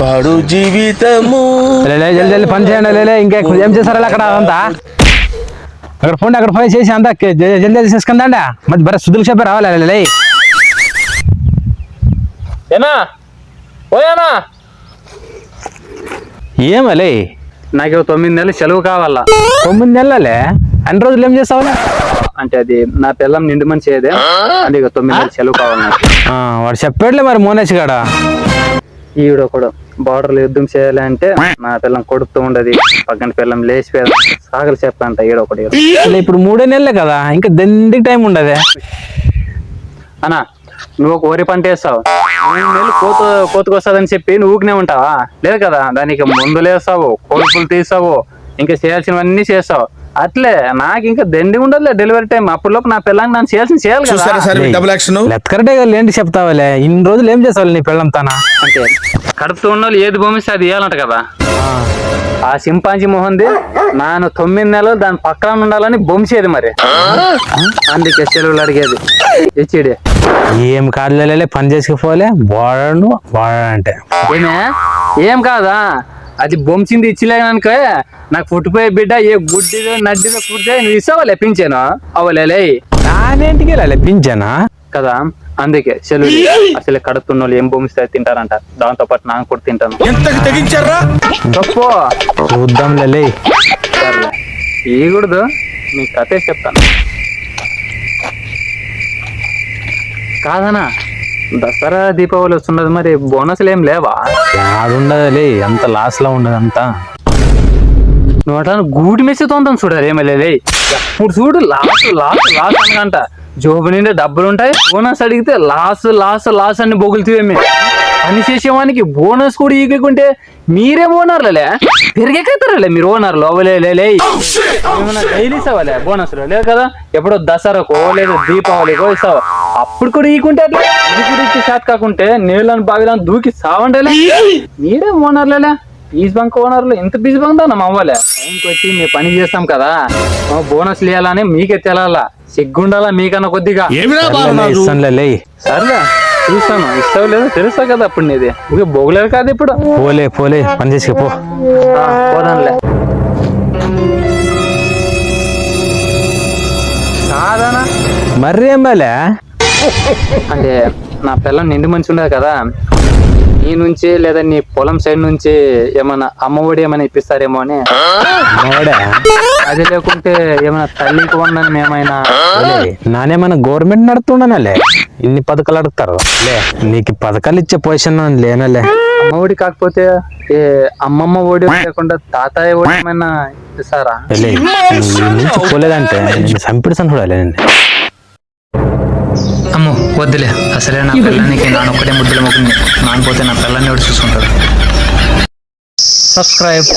పాడు జీవితము. జల్ది పని చేయండి. ఇంకా ఏం చేస్తారా అక్కడ అంతా? అక్కడ పోండి, అక్కడ పోయి చేసి అంతా జల్దీ చేసుకుందా మరి బరే సుదులు చెప్పి రావాలి. ఏనా ఓయానా ఏమలే నాకు 9 నెలలు సెలవు కావాలా. 9 నెలలే? అన్ని రోజులు ఏం చేస్తావులే? అంటే అది నా పిల్లం నిండు మంచి ఏదే, అది 9 నెలలు సెలవు కావాలి నాకు. వాడు చెప్పాడులే మరి మోనేష్ గాడ. ఈవిడ కూడా బార్డర్లు యుద్ధం చేయాలి అంటే నా పిల్లం కొడుతూ ఉండదు, పక్కన పిల్లం లేచిపోయారు సాగలు చెప్పంట. ఈడొకటి ఇప్పుడు 3 నెలలే కదా, ఇంకా దండికి టైం ఉండదే. అన్నా నువ్వు ఒక వరి పంట వేస్తావు, 3 నెలలు కోతుకొస్తుందని చెప్పి నువ్వు ఊకినే ఉంటావా? లేదు కదా, దానికి మందులు వేస్తావు, కొడుకులు తీస్తావు, ఇంకా చేయాల్సినవన్నీ చేస్తావు. అట్లే నాకు ఇంకా దండి ఉండదులే డెలివరీ టైం. అప్పటిలోపు నా పిల్లని నన్ను చేయాలి కదా. కరెక్టే కదా, ఏంటి చెప్తావులే? ఇన్ని రోజులు ఏం చేస్తావు నీ పిల్లం తన? అంటే కడుపుతూ ఉన్న వాళ్ళు ఏది భూమిస్తే అది ఇవ్వాలంట కదా. ఆ సింపాంజీ మొహంది నాను 9 నెలలు దాని పక్కన ఉండాలని బొంసేది మరి, అందుకే సెలవులు అడిగేది ఇచ్చిడే. ఏం కాదులే, పని చేసుకుపోలే వాడు అంటే ఏం కాదా, అది బొంసింది ఇచ్చిలేనుకో నాకు పుట్టిపోయే బిడ్డ ఏ గుడ్డిదో నడ్డిదో పుట్టితే నువ్వు ఇస్తావా లెప్పించాను అవలే నానేంటికి వెళ్ళాలి పింఛనా కదా. అందుకే సెలవు. అసలు కడుపుతున్న వాళ్ళు ఏం భూమిస్తే తింటారంట, దాంతో పాటు నాకు కూడా తింటాను. తప్పు చూద్దాంలే. ఇయకూడదు, మీ కథే చెప్తాను. కాదనా దసరా దీపావళి వస్తున్నది, మరి బోనస్లు ఏం లేవా? ఉండదులే, అంత లాస్ లో ఉండదు అంతా. నువ్వు అట్లా గూటి మెసి తోంతాను చూడాలి ఏమలే. ఇప్పుడు చూడు లాస్ అనగంట జోబు నిండా డబ్బులు ఉంటాయి, బోనస్ అడిగితే లాస్ అని బొగులుతీవేమే. పని చేసేవానికి బోనస్ కూడా ఈకుంటే మీరేం ఓనర్లే, పెరిగెక్కతారులే మీరు ఓనర్లు అవలే. ఏమన్నా డైలీ ఇస్తావాలే బోనస్లు? లేదు కదా, ఎప్పుడో దసరాకో లేదా దీపావళికో ఇస్తావా, అప్పుడు కూడా ఈకుంటే అట్లా ఇది కూడా ఇచ్చి షాట్ కాకుంటే నీళ్ళని బావిలను దూకి సావంటేలే. మీరేం ఓనర్లేలే, బీజ్ బంక్ ఓనర్లు. ఎంత బీజ్ బంక్ దా అవ్వాలే. టైంకి వచ్చి మేము పని చేస్తాం కదా, బోనస్లు ఇవ్వాలని మీకే తెలాలా, సిగ్గుండాలా మీకన్నా కొద్దిగా. సర్లే చూస్తాను, ఇస్తావు లేదు తెలుస్తా కదా అప్పుడు నీది. బొగలేదు కాదు ఇప్పుడు. పోలే పని చేసుకుపో. పోదాంలే. కాదనా మర్రి ఏమలే అంటే నా పిల్లం నిండు మంచి ఉండదు కదా, నీ నుంచి లేదా నీ పొలం సైడ్ నుంచి ఏమన్నా అమ్మఒడి ఏమైనా ఇప్పిస్తారేమో అని. అది లేకుంటే ఏమైనా తల్లికి వందని ఏమైనా. నానేమైనా గవర్నమెంట్ నడుతుండనలే, ఇన్ని పథకాలు అడుగుతారు లే. నీకు పథకాలు ఇచ్చే పొజిషన్ లేనలే. అమ్మఒడి కాకపోతే అమ్మమ్మ ఓడి లేకుండా తాతయ్య ఓడి ఏమైనా ఇప్పిస్తారా? పోలేదంటే చంపిడుసాను చూడాలి. అమ్మో వద్దులే, అసలే నా పిల్లానికి నానొక్కటే ముద్దుల మొక్కింది, నానిపోతే నా పిల్లాన్ని ఎవడు చూసుకుంటాడు. సబ్స్క్రైబ్.